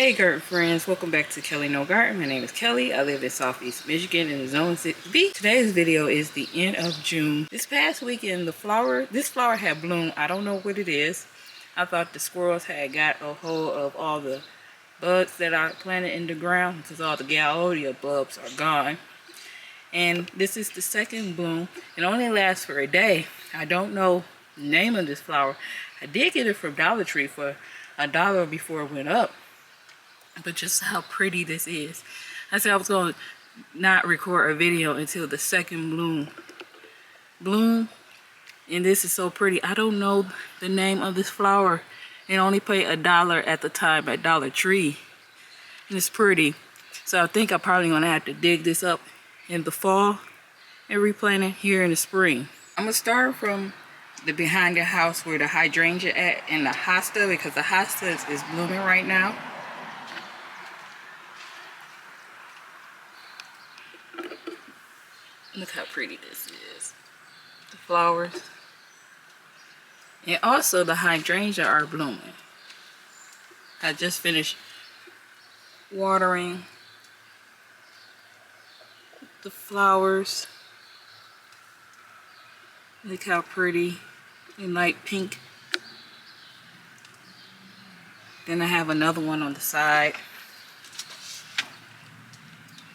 Hey garden friends, welcome back to KellyNo Garden. My name is Kelly. I live in Southeast Michigan in the Zone 6B. Today's video is the end of June. This past weekend, this flower had bloomed. I don't know what it is. I thought the squirrels had got a hold of all the buds that I planted in the ground because all the Gaudia bulbs are gone. And this is the second bloom. It only lasts for a day. I don't know the name of this flower. I did get it from Dollar Tree for $1 before it went up. But just how pretty this is. I said I was going to not record a video until the second bloom. And this is so pretty. I don't know the name of this flower. It only paid $1 at the time at Dollar Tree. And it's pretty. So I think I'm probably going to have to dig this up in the fall and replant it here in the spring. I'm going to start from the behind the house where the hydrangea at and the hosta, because the hosta is blooming right now. Look how pretty this is. The flowers. And also the hydrangea are blooming. I just finished watering the flowers. Look how pretty. In light pink. Then I have another one on the side.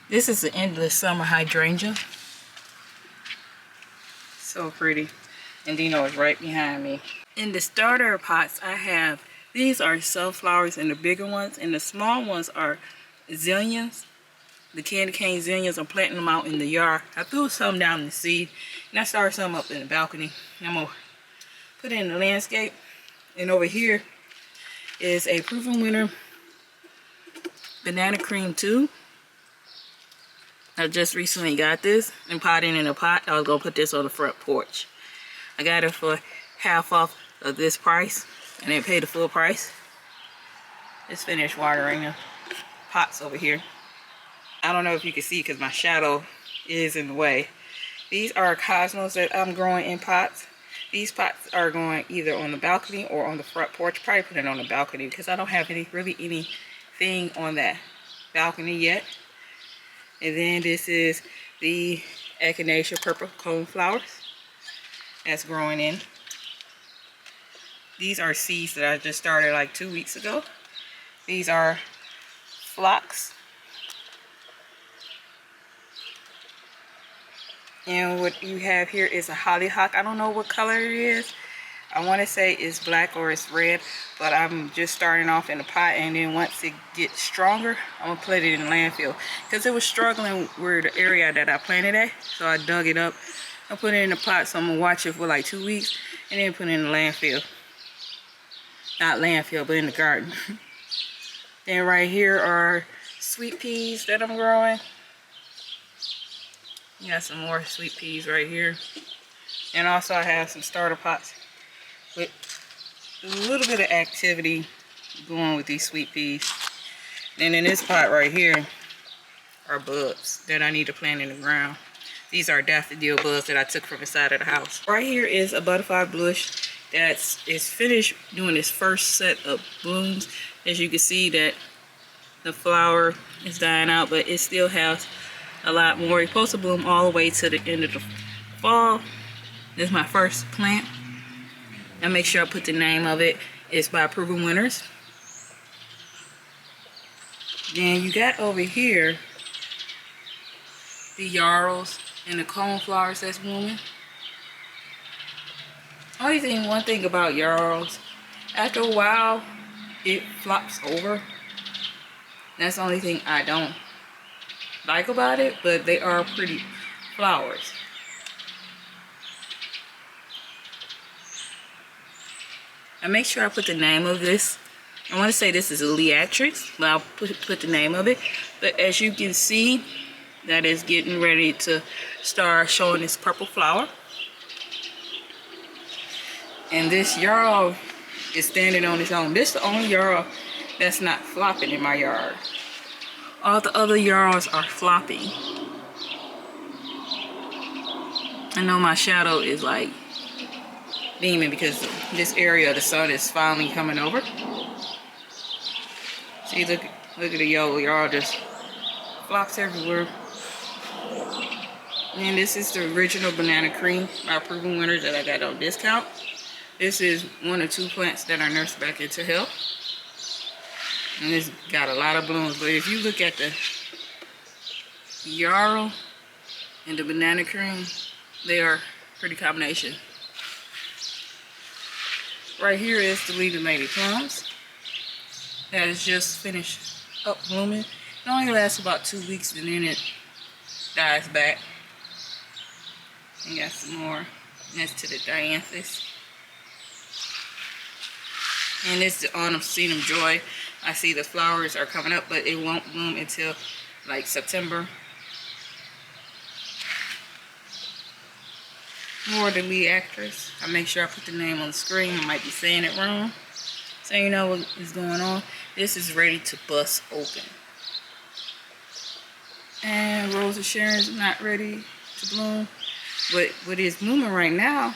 This is the endless summer hydrangea. So pretty. And Dino is right behind me. In the starter pots, I have, these are sunflowers and the bigger ones, and the small ones are zinnias. The candy cane zinnias. I'm planting them out in the yard. I threw some down in the seed, and I started some up in the balcony. And I'm going to put it in the landscape. And over here is a proven winner banana cream too. I just recently got this and potted in a pot. I was going to put this on the front porch. I got it for half off of this price. And then paid the full price. Just finished watering the pots over here. I don't know if you can see because my shadow is in the way. These are cosmos that I'm growing in pots. These pots are going either on the balcony or on the front porch. Probably put it on the balcony because I don't have really anything on that balcony yet. And then this is the echinacea purple cone flowers that's growing in. These are seeds that I just started like 2 weeks ago. These are phlox. And what you have here is a hollyhock. I don't know what color it is. I want to say it's black or it's red, but I'm just starting off in the pot, and then once it gets stronger, I'm going to put it in the landfill. Because it was struggling with the area that I planted at, so I dug it up and put it in the pot, so I'm going to watch it for like 2 weeks, and then put it in the landfill. Not landfill, but in the garden. Then right here are sweet peas that I'm growing. You got some more sweet peas right here. And also I have some starter pots with a little bit of activity going with these sweet peas. And in this pot right here are bulbs that I need to plant in the ground. These are daffodil bulbs that I took from inside of the house. Right here is a butterfly bush that is finished doing its first set of blooms. As you can see that the flower is dying out, but it still has a lot more. It's supposed to bloom all the way to the end of the fall. This is my first plant. And make sure I put the name of it. It's by Proven Winners. Then you got over here the yarrows and the cone flowers that's blooming. One thing about yarrows, after a while it flops over. That's the only thing I don't like about it, but they are pretty flowers. I make sure I put the name of this. I want to say this is a Leatrix, but I'll put the name of it. But as you can see, that is getting ready to start showing its purple flower. And this yarrow is standing on its own. This is the only yarrow that's not flopping in my yard. All the other yarrows are flopping. I know my shadow is like beaming because this area of the sun is finally coming over. See, look, Look at the yellow, y'all, just flops everywhere. And this is the original banana cream by Proven Winners that I got on discount. This is one or two plants that are nursed back into health. And it's got a lot of blooms. But if you look at the yarrow and the banana cream, they are pretty combination. Right here is the leading lady plums that is just finished up blooming. It only lasts about 2 weeks and then it dies back. And got some more next to the dianthus. And this is the autumn sedum joy. I see the flowers are coming up, but it won't bloom until like September. More the lead actress. I make sure I put the name on the screen. I might be saying it wrong, so you know what is going on. This is ready to bust open. And Rose of Sharon's not ready to bloom. But what is blooming right now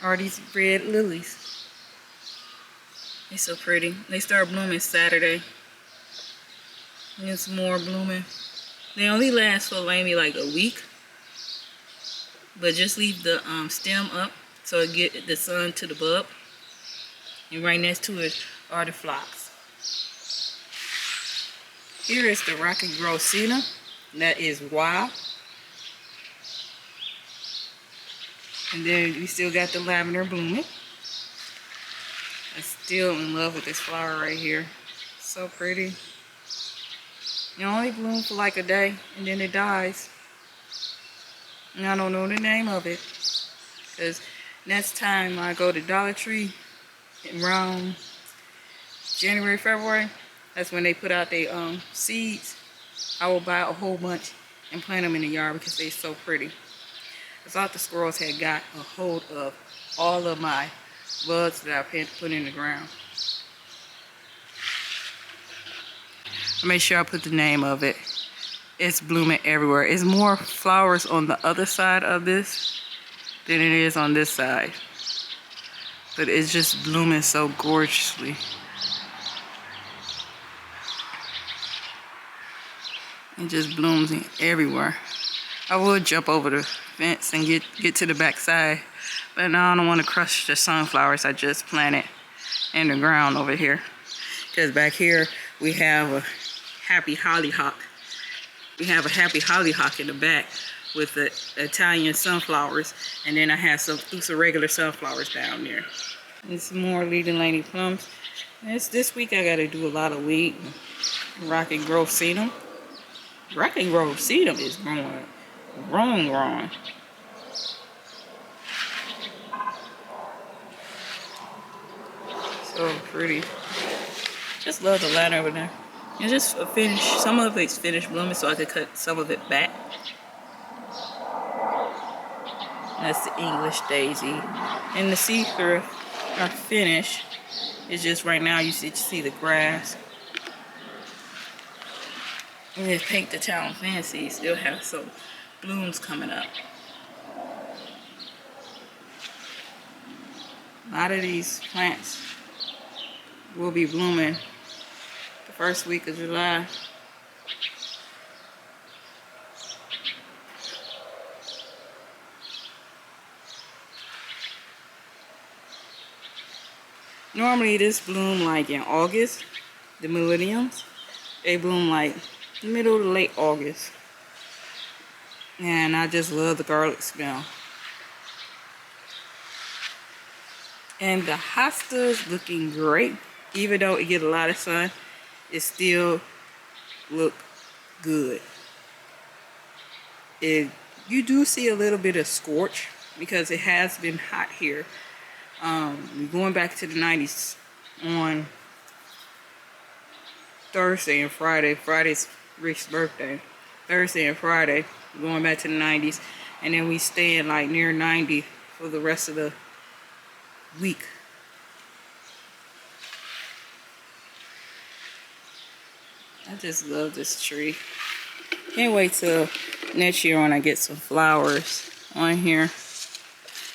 are these red lilies. They're so pretty. They start blooming Saturday. And there's more blooming. They only last for maybe like a week. But just leave the stem up so it get the sun to the bulb. And right next to it are the phlox. Here is the Rocky Grove sedum. That is wild. And then we still got the lavender blooming. I'm still in love with this flower right here. So pretty. It only blooms for like a day and then it dies. And I don't know the name of it. Because next time I go to Dollar Tree around January, February, that's when they put out their seeds. I will buy a whole bunch and plant them in the yard because they're so pretty. I thought the squirrels had got a hold of all of my buds that I put in the ground. I made sure I put the name of it. It's blooming everywhere. It's more flowers on the other side of this than it is on this side. But it's just blooming so gorgeously. It just blooms everywhere. I would jump over the fence and get to the back side, but now I don't want to crush the sunflowers I just planted in the ground over here. Because back here we have a happy hollyhock. We have a happy hollyhock in the back with the Italian sunflowers, and then I have some regular sunflowers down there. And some more leading lady plums. This week I got to do a lot of weed. Rocky Grove sedum. Rocky Grove sedum is growing. Growing. So pretty. Just love the ladder over there. And just finished. Some of it's finished blooming, so I could cut some of it back. That's the English daisy. And the see-through are finished. It's just right now you see the grass. And this Paint the Town Fancy still has some blooms coming up. A lot of these plants will be blooming the first week of July. Normally this bloom like in August, the millenniums. They bloom like middle to late August. And I just love the garlic smell. And the hostas looking great. Even though it get a lot of sun, it still look good. You do see a little bit of scorch because it has been hot here. We're going back to the 90s on Thursday and Friday. Friday's Rick's birthday. Thursday and Friday, we're going back to the 90s. And then we stay in like near 90 for the rest of the week. I just love this tree. Can't wait till next year when I get some flowers on here.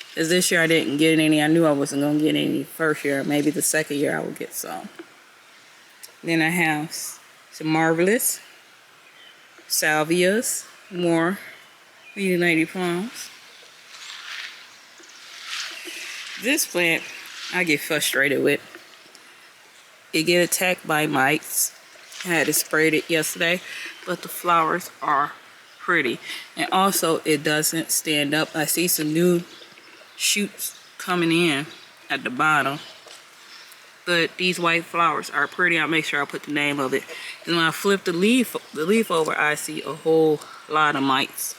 Because this year I didn't get any. I knew I wasn't going to get any first year. Maybe the second year I will get some. Then I have some marvelous salvias, more leading lady plums. This plant I get frustrated with. It get attacked by mites. I had to spray it yesterday, but the flowers are pretty. And also it doesn't stand up. I see some new shoots coming in at the bottom. But these white flowers are pretty. I'll make sure I put the name of it. And when I flip the leaf over, I see a whole lot of mites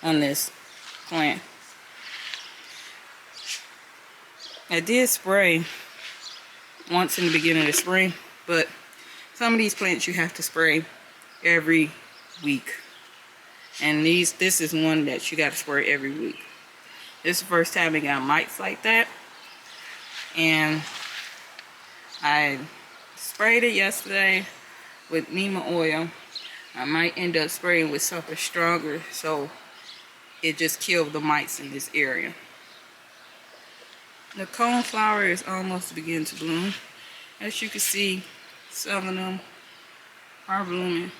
on this plant. I did spray once in the beginning of the spring, but some of these plants you have to spray every week. And this is one that you got to spray every week. This is the first time I got mites like that. And I sprayed it yesterday with neem oil. I might end up spraying with something stronger so it just killed the mites in this area. The coneflower is almost beginning to bloom. As you can see, some of them are blooming.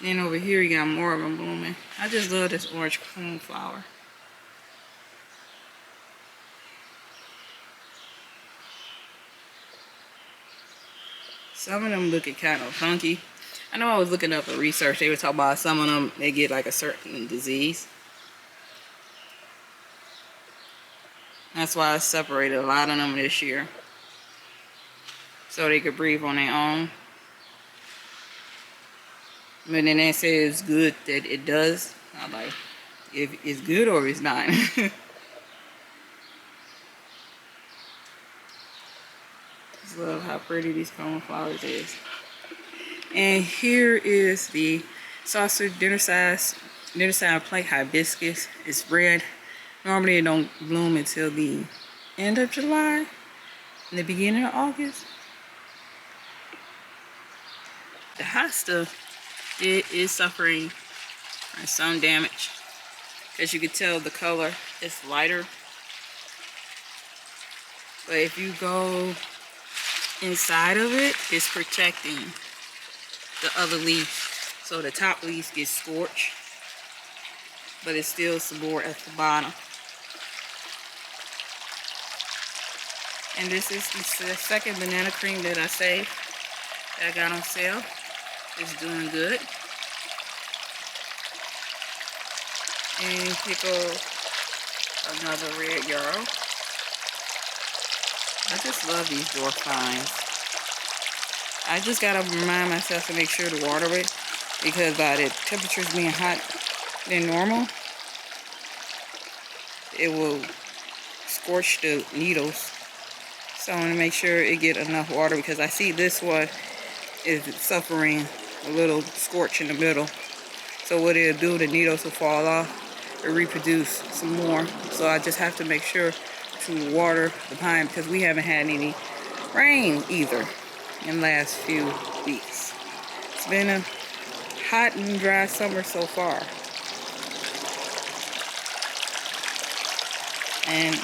Then over here you got more of them blooming. I just love this orange coneflower. Some of them looking kind of funky. I know I was looking up a research. They were talking about some of them, they get like a certain disease. That's why I separated a lot of them this year, so they could breathe on their own. But then they say it's good that it does. I'm like, if it's good or it's not. Just love how pretty these coneflowers is. And here is the saucer dinner side plate hibiscus. It's red. Normally it don't bloom until the end of July, in the beginning of August. The hosta, it is suffering from some damage. As you can tell, the color is lighter. But if you go inside of it, it's protecting the other leaf. So the top leaf gets scorched, but it's still some more at the bottom. And this is the second banana cream that I saved, that I got on sale. It's doing good. And pickle another red yarrow. I just love these dwarf vines. I just gotta remind myself to make sure to water it, because by the temperatures being hot than normal, it will scorch the needles. So I want to make sure it get enough water, because I see this one is suffering a little scorch in the middle. So what it'll do, the needles will fall off and reproduce some more. So I just have to make sure to water the pine, because we haven't had any rain either in the last few weeks. It's been a hot and dry summer so far. And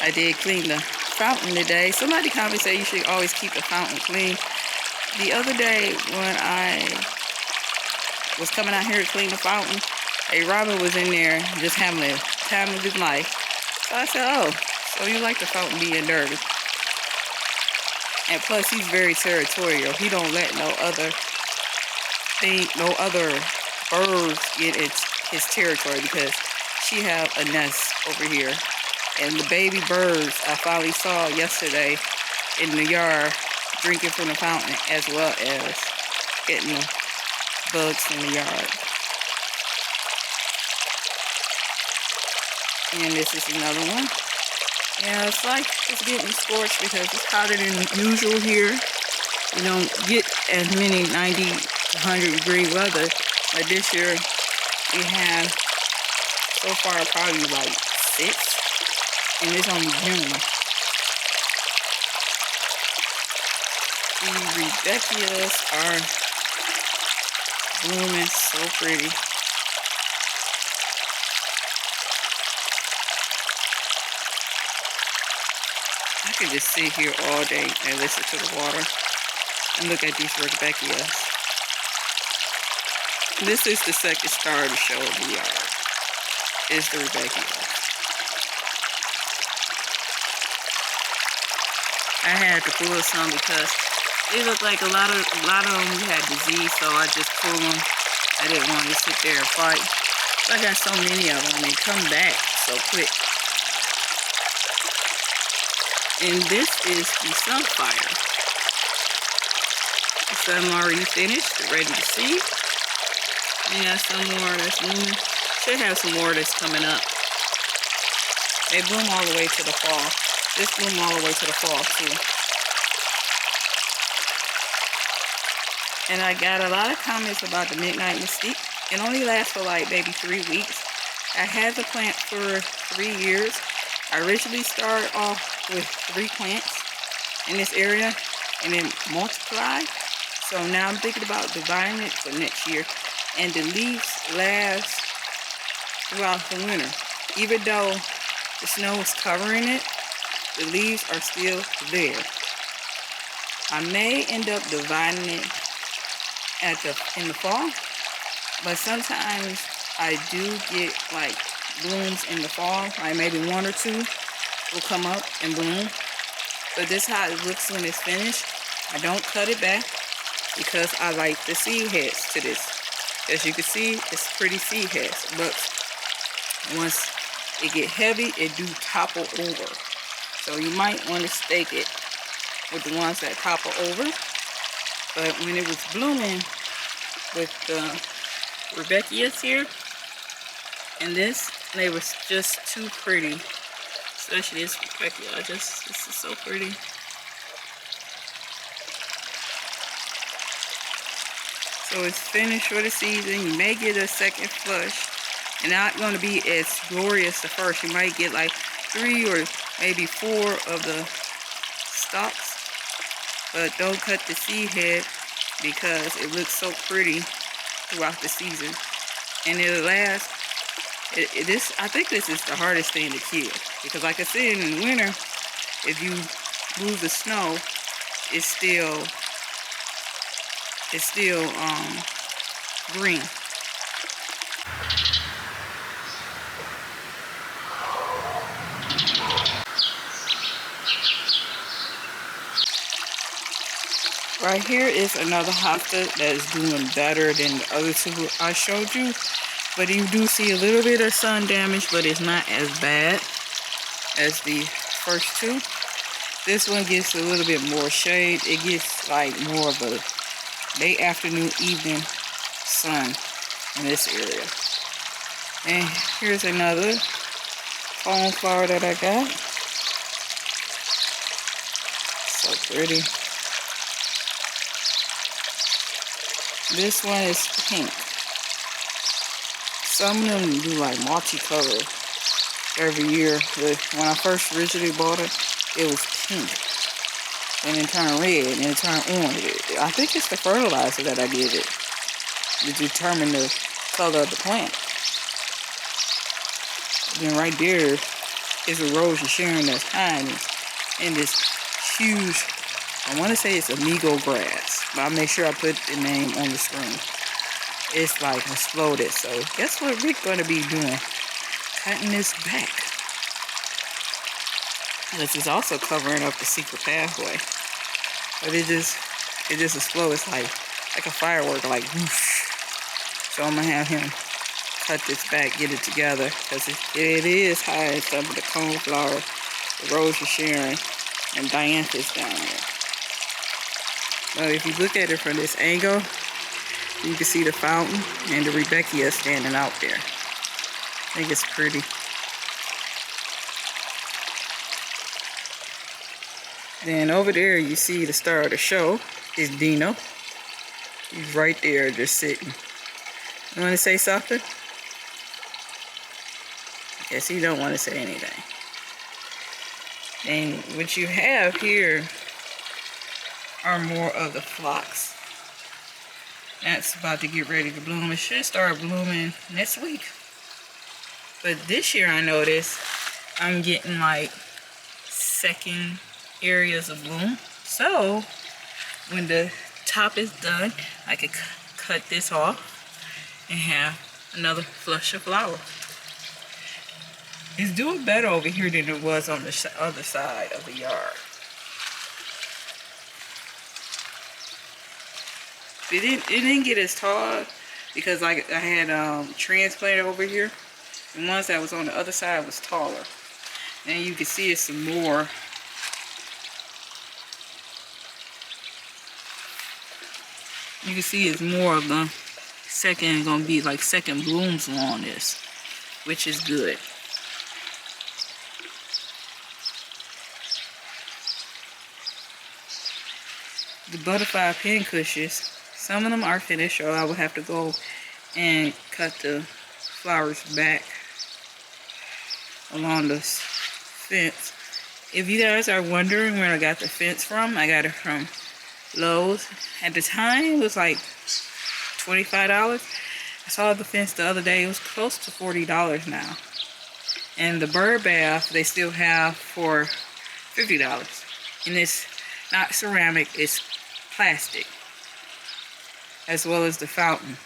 I did clean the fountain today. Somebody commented say you should always keep the fountain clean. The other day when I was coming out here to clean the fountain, a robin was in there just having the time of his life. So I said, oh, so you like the fountain being dirty. And plus he's very territorial. He don't let no other birds get his territory, because she have a nest over here. And the baby birds I finally saw yesterday in the yard drinking from the fountain, as well as getting the bugs in the yard. And this is another one. Yeah, it's like it's getting scorched because it's hotter than usual here. We don't get as many 90 to 100 degree weather, but this year we have so far probably like 6. And it's only June. These Rebecchias are blooming so pretty. could just sit here all day and listen to the water and look at these rudbeckias. This is the second star to show of the yard. Is the rudbeckias. I had to pull some because they look like a lot of them had disease, so I just pulled them. I didn't want to sit there and fight. I got so many of them, they come back so quick. And this is the sunfire. Some already finished, ready to seed. We have some more that's blooming. Should have some more that's coming up. They bloom all the way to the fall. This bloom all the way to the fall too. And I got a lot of comments about the midnight mystique. It only lasts for like maybe 3 weeks. I had the plant for 3 years. I originally started off with 3 plants in this area and then multiply. So now I'm thinking about dividing it for next year. And the leaves last throughout the winter. Even though the snow is covering it, the leaves are still there. I may end up dividing it in the fall, but sometimes I do get like blooms in the fall, like maybe 1 or 2 will come up and bloom. But this is how it looks when it's finished. I don't cut it back because I like the seed heads to this. As you can see, it's pretty seed heads, but once it get heavy, it do topple over. So you might want to stake it with the ones that topple over. But when it was blooming with the rudbeckias here and this, they was just too pretty. Especially this rudbeckia, this is so pretty. So it's finished for the season. You may get a second flush. And not going to be as glorious the first. You might get like 3 or maybe 4 of the stalks. But don't cut the seed head because it looks so pretty throughout the season. And it'll last. I think this is the hardest thing to kill. Because like I said, in the winter, if you move the snow, it's still green. Right here is another hosta that is doing better than the other 2 I showed you. But you do see a little bit of sun damage, but it's not as bad as the first 2. This one gets a little bit more shade. It gets like more of a late afternoon, evening sun in this area. And here's another foam flower that I got. So pretty. This one is pink. Some of them do like multicolor every year. But when I first originally bought it, it was pink. And it turned red and it turned orange. I think it's the fertilizer that I give it to determine the color of the plant. Then right there is a rose of Sharon that's hiding in this huge, I want to say it's amigo grass, but I'll make sure I put the name on the screen. It's like exploded, so guess what Rick's going to be doing? Cutting this back. This is also covering up the secret pathway. But it just explode. It's like a firework, like whoosh. So I'm going to have him cut this back, get it together, because it is hiding some of the coneflower, the rose of Sharon, and dianthus down there. Well, if you look at it from this angle, you can see the fountain and the rudbeckia standing out there. I think it's pretty. Then over there you see the star of the show is Dino. He's right there just sitting. You want to say something? Guess he don't want to say anything. And what you have here are more of the phlox. That's about to get ready to bloom. It should start blooming next week. But this year I noticed I'm getting like second areas of bloom. So when the top is done, I could cut this off and have another flush of flowers. It's doing better over here than it was on the other side of the yard. It didn't get as tall because I had transplanted over here. The ones that was on the other side was taller. And you can see it's some more. You can see it's more of the second, gonna be like second blooms on this, which is good. The butterfly pincushions, some of them are finished, so I will have to go and cut the flowers back along the fence. If you guys are wondering where I got the fence from, I got it from Lowe's. At the time, it was like $25. I saw the fence the other day. It was close to $40 now. And the bird bath, they still have for $50. And it's not ceramic, it's plastic. As well as the fountain.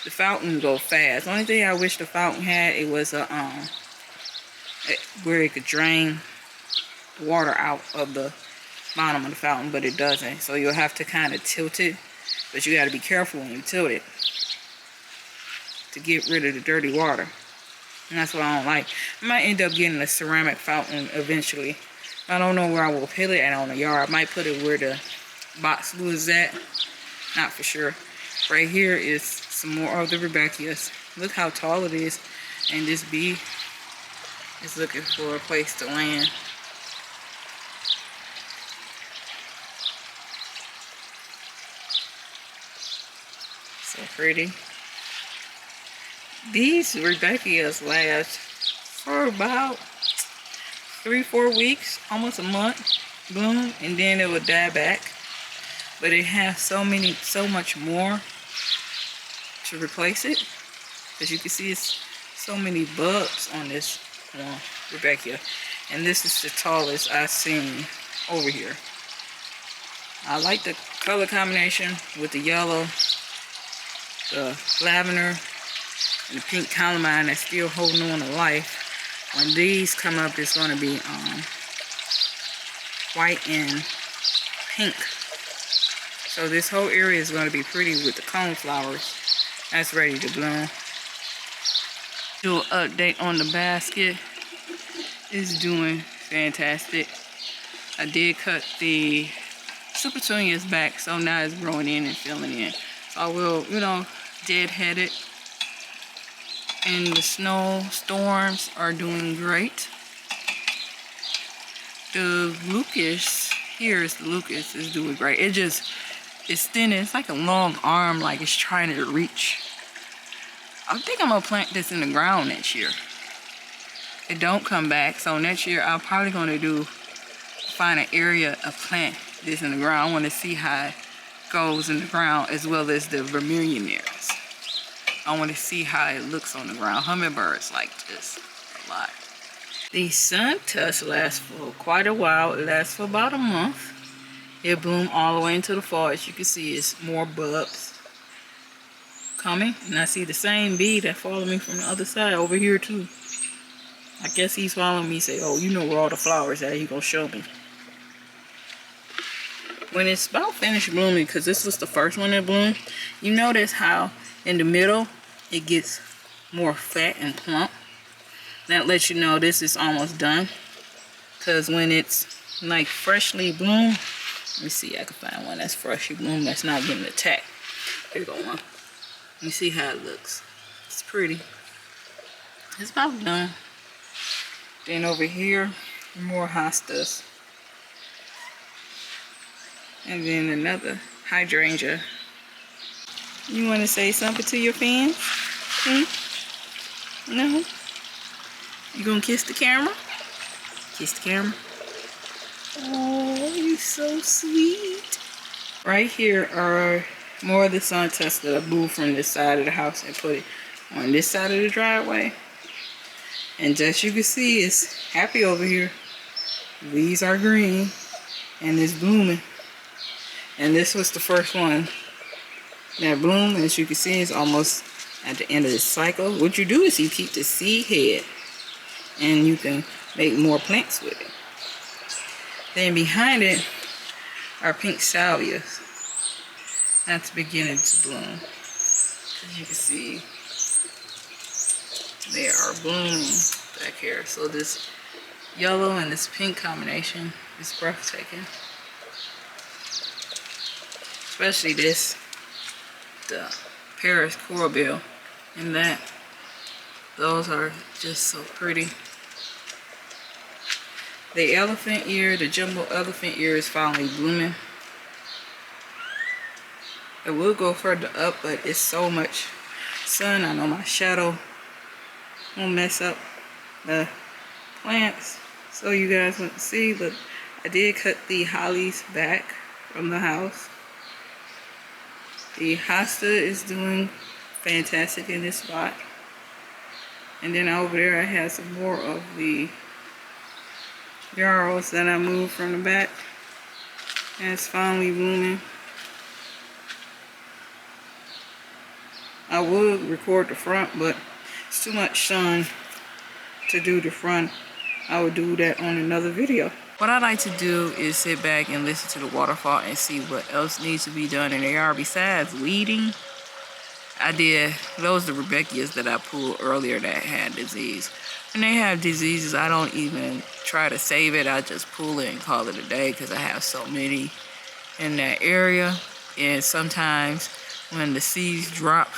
The fountain go fast. The only thing I wish the fountain had, it was a where it could drain the water out of the bottom of the fountain, but it doesn't. So you'll have to kind of tilt it, but you got to be careful when you tilt it to get rid of the dirty water. And that's what I don't like. I might end up getting a ceramic fountain eventually. I don't know where I will put it at on the yard. I might put it where the box was at. Not for sure. Right here is some more of the Rebecchias. Look how tall it is. And this bee is looking for a place to land. So pretty. These Rebecchias last for about 3-4 weeks, almost a month, bloom, and then it will die back. But it has so much more to replace it. As you can see, it's so many bulbs on this one, Rebecchia. And this is the tallest I've seen over here. I like the color combination with the yellow, the lavender, and the pink calamine that's still holding on to life. When these come up, it's going to be white and pink. So this whole area is going to be pretty with the cone flowers. That's ready to bloom. Do an update on the basket. It's doing fantastic. I did cut the super petunias back, so now it's growing in and filling in. So I will, deadhead it. And the snowstorms are doing great. The Lucas, here's the Lucas, is doing great. It's thin, it's like a long arm, like it's trying to reach. I think I'm gonna plant this in the ground next year. It don't come back, so next year I'm probably gonna find an area to plant this in the ground. I wanna see how it goes in the ground, as well as the vermilionaires. I want to see how it looks on the ground. Hummingbirds like this a lot. The sun tusk lasts for quite a while. It lasts for about a month. It blooms all the way into the fall. As you can see, it's more bulbs coming. And I see the same bee that followed me from the other side over here too. I guess he's following me, say, oh, you know where all the flowers at. He gonna show me. When it's about finished blooming, because this was the first one that bloomed, you notice how in the middle it gets more fat and plump. That lets you know this is almost done. Because when it's like freshly bloomed, let me see, I can find one that's freshly bloomed that's not getting attacked. Here you go, one. Let me see how it looks. It's pretty. It's about done. Then over here, more hostas. And then another hydrangea. You want to say something to your fans? No? You gonna kiss the camera? Kiss the camera. Oh, you're so sweet. Right here are more of the sun tusks that I moved from this side of the house and put it on this side of the driveway. And as you can see, it's happy over here. These are green. and it's blooming. And this was the first one that bloomed. As you can see, it's almost at the end of the cycle. What you do is you keep the seed head and you can make more plants with it. Then behind it are pink salvias. That's beginning to bloom. As you can see, they are blooming back here. So this yellow and this pink combination is breathtaking. Especially this, the Paris coral bill, and that. Those are just so pretty. The elephant ear, the jumbo elephant ear, is finally blooming. I will go further up, but it's so much sun. I know my shadow won't mess up the plants, so you guys won't see. But I did cut the hollies back from the house. The hosta is doing fantastic in this spot. And then over there I have some more of the yarrows that I moved from the back. And it's finally blooming. I would record the front, but it's too much sun to do the front. I would do that on another video. What I like to do is sit back and listen to the waterfall and see what else needs to be done in the yard besides weeding. I did, those are the Rebeckias that I pulled earlier that had disease. When they have diseases, I don't even try to save it. I just pull it and call it a day because I have so many in that area. And sometimes when the seeds drop,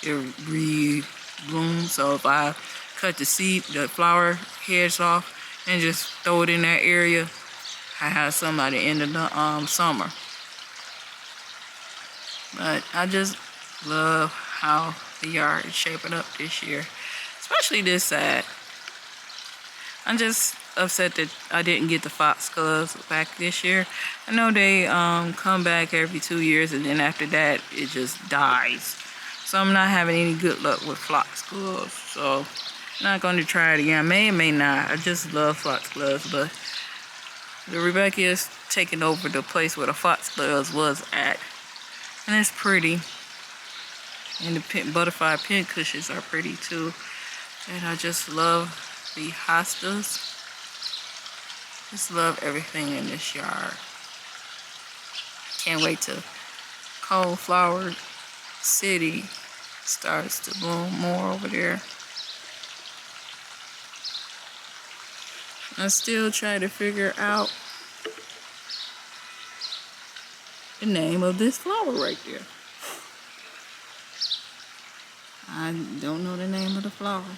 it re-blooms. So if I cut the flower heads off and just throw it in that area, I have some by the end of the summer. But I just love how the yard is shaping up this year, especially this side. I'm just upset that I didn't get the foxgloves back this year. I know they come back every 2 years, and then after that it just dies. So I'm not having any good luck with foxgloves. So I'm not going to try it again. I may or may not. I just love foxgloves, but the Rebecca is taking over the place where the foxgloves was at, and it's pretty. And the pink butterfly pin cushions are pretty too. And I just love the hostas. Just love everything in this yard. Can't wait till Coldflower City starts to bloom more over there. I still try to figure out the name of this flower right there. I don't know the name of the flower.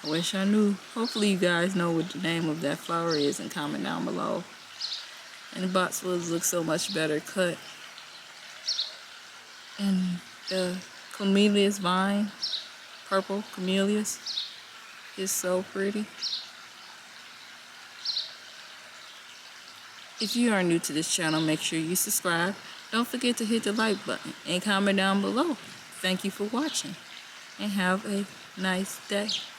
I wish I knew. Hopefully you guys know what the name of that flower is and comment down below. And the boxwoods look so much better cut. And the camellias vine, purple camellias, is so pretty. If you are new to this channel, make sure you subscribe. Don't forget to hit the like button and comment down below. Thank you for watching and have a nice day.